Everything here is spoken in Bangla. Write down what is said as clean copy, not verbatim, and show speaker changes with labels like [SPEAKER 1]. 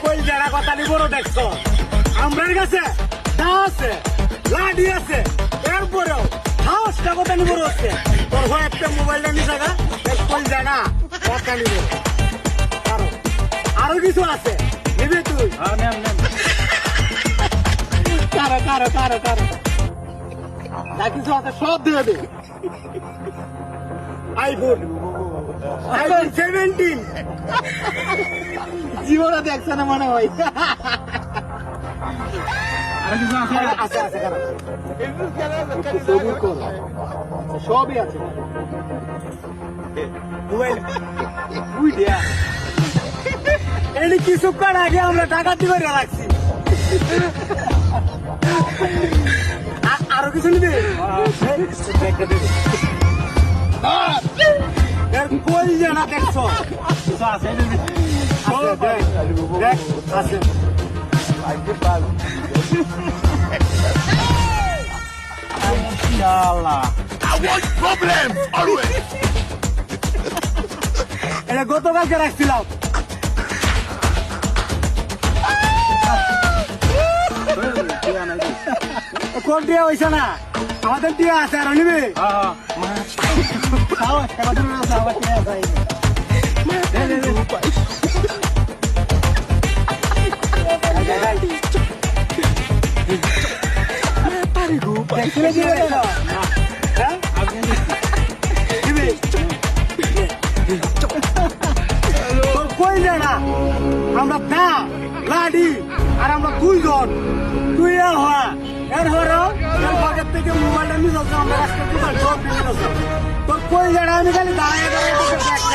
[SPEAKER 1] কই যারা কথা নি বড় দেখছো আমরার কাছে তা আছে লাডি আছে এরপরেও হাউসটা কথা নি বড় হচ্ছে তোর হয় একটা মোবাইলটা নি জায়গা কই জায়গা কথা নি বড় আরো কিছু আছে নিবি তুই কারো কারো কারো কারো যা কিছু আছে সব দিয়ে দে আইফোন 17 জীবনে দেখছে না মনে হয় আছে আছে সবই আছে কিছুক্ষণ আগে আমরা টাকা দিয়ে রাখছি আরো কিছু নিবি কই জানা দেখছো দেখ আছে এটা গতকালকে রাখছিলাম কোন টিয়া হয়েছে না আমাদের টিয়া আছে আর নিবি কই জানা আমরা দা লাডি আর আমরা দুইজন তুই হওয়া এর হরো পকেট থেকে মোবাইলটা নিয়ে যাচ্ছে আমরা রাস্তা তোর কই জানা আমি খালি দাঁড়িয়ে